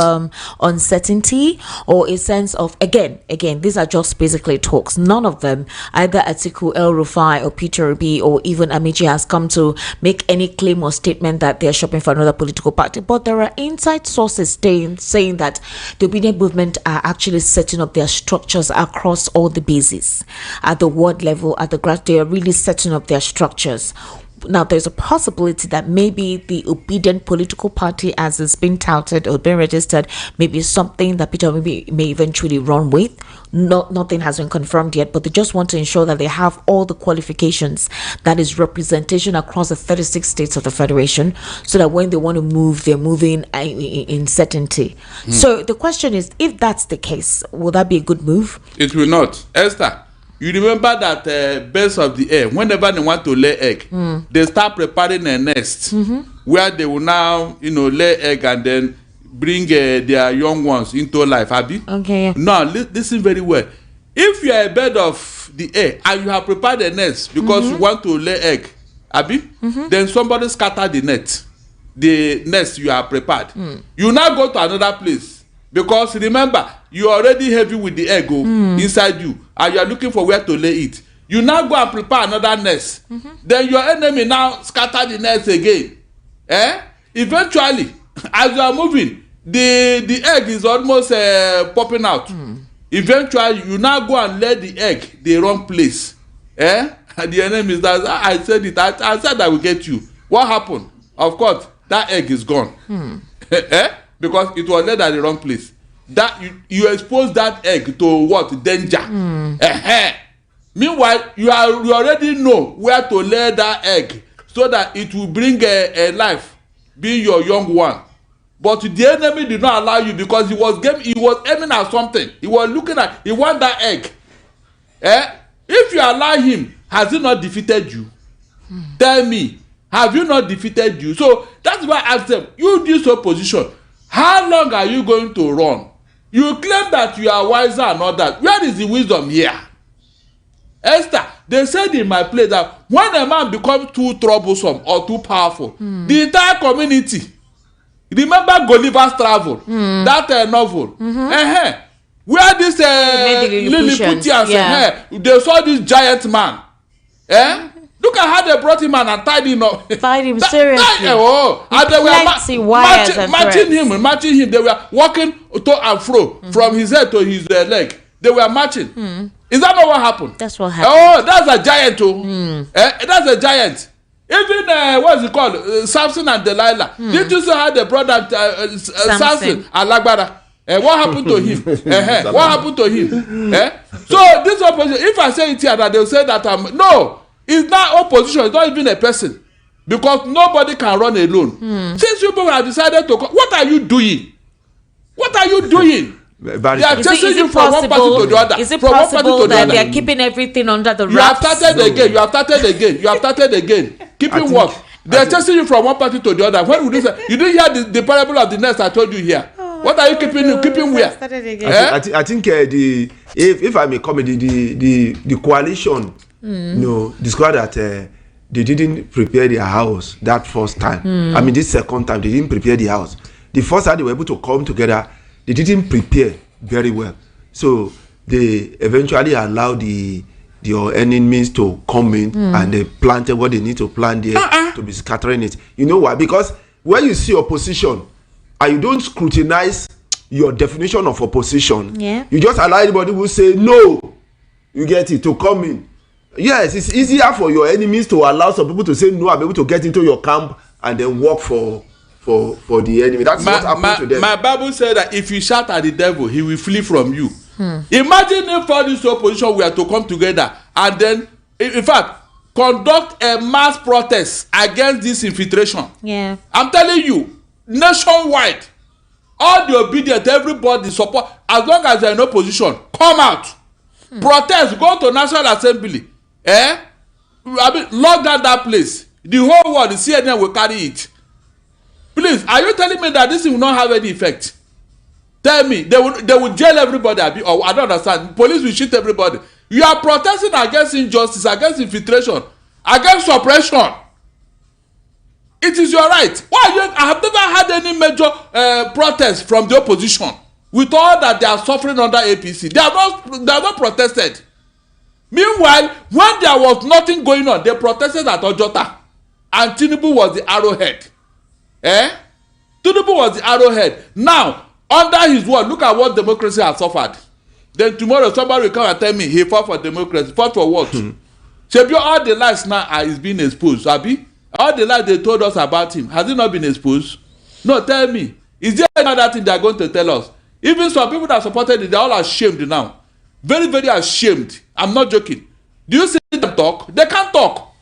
uncertainty or a sense of, again, these are just basically talks. None of them, either Atiku, El-Rufai, or Peter Obi, or even Amici has come to make any claim or statement that they're shopping for another political party. But there are inside sources saying that the Obedient movement are actually setting up their structures across all the bases at the ward level, at the grass. They are really setting up their structures. Now, there's a possibility that maybe the Obedient political party, as it's been touted or been registered, may be something that Peter may eventually run with. Nothing has been confirmed yet, but they just want to ensure that they have all the qualifications, that is representation across the 36 states of the Federation, so that when they want to move, they're moving in certainty. So the question is, if that's the case, will that be a good move? It will not. Esther, you remember that birds of the air, whenever they want to lay egg, they start preparing a nest where they will now, lay egg and then bring their young ones into life. Abi? Okay. Now, listen very well. If you are a bird of the air and you have prepared a nest because you want to lay egg, Abi, then somebody scatter the nest you have prepared. You now go to another place. Because remember, you are already heavy with the egg inside you, and you are looking for where to lay it. You now go and prepare another nest. Then your enemy now scatter the nest again. Eventually, as you are moving, the egg is almost popping out. Eventually, you now go and lay the egg the wrong place. And the enemy is that I said it. I said I will get you. What happened? Of course, that egg is gone. Because it was laid at the wrong place. That you expose that egg to what? Danger. Meanwhile, you already know where to lay that egg so that it will bring a life, being your young one. But the enemy did not allow you because he was aiming at something. He was looking at, he want that egg. If you allow him, has he not defeated you? Tell me, have you not defeated you? So that's why I asked them, you this opposition, how long are you going to run? You claim that you are wiser and all that. Where is the wisdom here? Esther, they said in my place that when a man becomes too troublesome or too powerful, the entire community, remember Gulliver's Travel, that novel, where this Lilliputians, they saw this giant man. Look at how they brought him and tied him up. Tied him seriously. And they were matching him. They were walking to and fro from his head to his leg. They were matching. Is that not what happened? That's what happened. Oh, that's a giant. That's a giant. Even what's it called? Samson and Delilah. Did you see how they brought that Samson and Lagbada? What happened to him? What happened to him? So this opposition, if I say it here, that they'll say that no, it's not opposition. It's not even a person, because nobody can run alone. Since people have decided to, what are you doing? What are you doing? They are chasing you from one party to the other. Is it possible that they are keeping everything under the wraps? You have started again. Keeping what? They are chasing you from one party to the other. When would you say? You didn't hear the parable of the nest I told you here. What are you keeping where? I think if I may comment, the coalition, described that they didn't prepare their house that first time. I mean, this second time they didn't prepare the house. The first time they were able to come together, they didn't prepare very well. So they eventually allowed your enemies to come in and they planted what they need to plant there to be scattering it. You know why? Because when you see opposition and you don't scrutinize your definition of opposition, you just allow anybody who say no, you get it, to come in. Yes, it's easier for your enemies to allow some people to say no and be able to get into your camp and then work for the enemy. That's what happened to them. My Bible said that if you shout at the devil, he will flee from you. Imagine if all this opposition were to come together and then, in fact, conduct a mass protest against this infiltration. I'm telling you, nationwide, all the obedient, everybody support, as long as they're in opposition, come out, protest, go to National Assembly, I mean, lock down that place. The whole world, the CNN will carry it. Please, are you telling me that this will not have any effect? Tell me, they will jail everybody, or I don't understand. Police will shoot everybody. You are protesting against injustice, against infiltration, against suppression. It is your right. Why I have never had any major protest from the opposition with all that they are suffering under APC. They have not protested. Meanwhile, when there was nothing going on, they protested at Ojota, and Tinubu was the arrowhead. Tinubu was the arrowhead. Now, under his word, look at what democracy has suffered. Then tomorrow somebody will come and tell me he fought for democracy. Fought for what? So all the lies now is being exposed. Abi? All the lies they told us about him, has it not been exposed? No, tell me. Is there another thing they are going to tell us? Even some people that supported it, they are all ashamed now. Very, very ashamed. I'm not joking. Do you see them talk? They can't talk.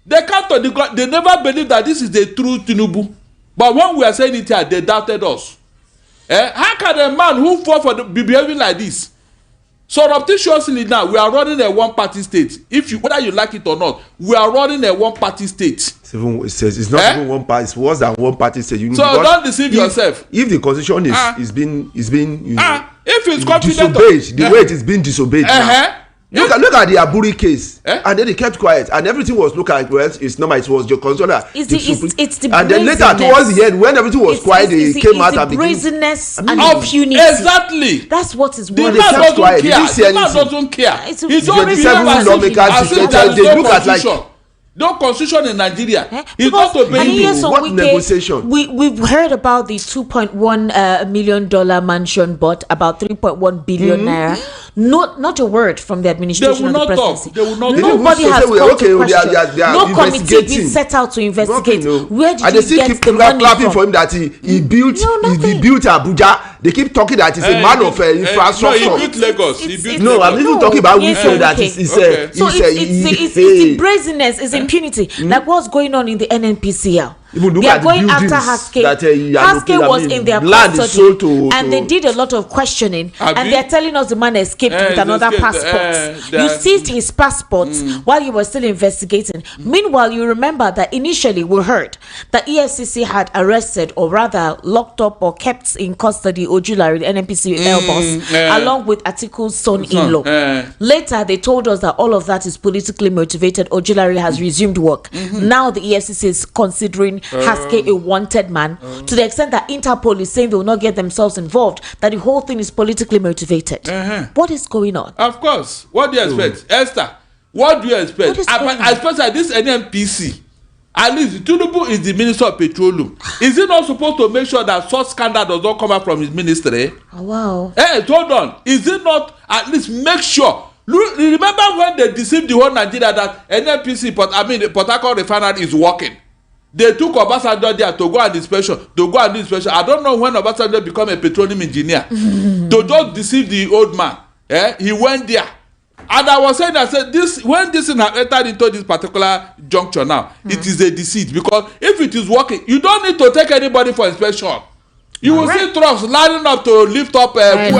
They can't talk. They never believe that this is the true Tinubu. But when we are saying it here, they doubted us. How can a man who fought be behaving like this? Surreptitiously now, we are running a one-party state. Whether you like it or not, we are running a one-party state. It's not even one party. It's worse than one party state. So don't deceive yourself. If the constitution is being if it's confident disobeyed, the way it is being disobeyed now. Look at the Aburi case, and then they kept quiet, and everything was looked at. Well, it's normal. It was your constitutional. And then later, towards the end, when everything was quiet, they came out and brazenness and impunity. Exactly. That's what is. The man doesn't care. He's only they look at like. No constitution in Nigeria. It's not obeying what negotiation? We've heard about the $2.1 million mansion bought, about 3.1 billion naira. Not a word from the administration of the presidency. They will not talk. Nobody has come to question. They are No committee been set out to investigate. Where did you get the money clapping from? for him that he built Abuja. They keep talking that he's a man of infrastructure. No, he built Lagos. I'm even talking about that it's the brazenness, it's impunity. Like what's going on in the NNPCL? They are going after Haske. Haske was in their custody, and they did a lot of questioning, and they are telling us the man escaped with another passport. You seized his passports while you were still investigating. Meanwhile, you remember that initially we heard that EFCC had arrested, or rather locked up or kept in custody Ojulari, the NNPCL boss, along with Atiku's son-in-law. Later, they told us that all of that is politically motivated. Ojulari has resumed work. Now the EFCC is considering Haske a wanted man, to the extent that Interpol is saying they will not get themselves involved, that the whole thing is politically motivated. What is going on? Of course. What do you expect? Esther, what do you expect? Especially this NNPC. At least Tinubu is the Minister of Petroleum. Is he not supposed to make sure that such scandal does not come out from his ministry? Oh, wow. Hey, hold on. Is it not at least make sure? Remember when they deceived the whole Nigeria that NNPC, Port Harcourt refinery is working? They took Obasanjo there to go and inspection. I don't know when Obasanjo become a petroleum engineer. To just deceive the old man. He went there. And I was saying, when this thing has entered into this particular juncture now, it is a deceit. Because if it is working, you don't need to take anybody for inspection. You will see trucks lining up to lift up fuel.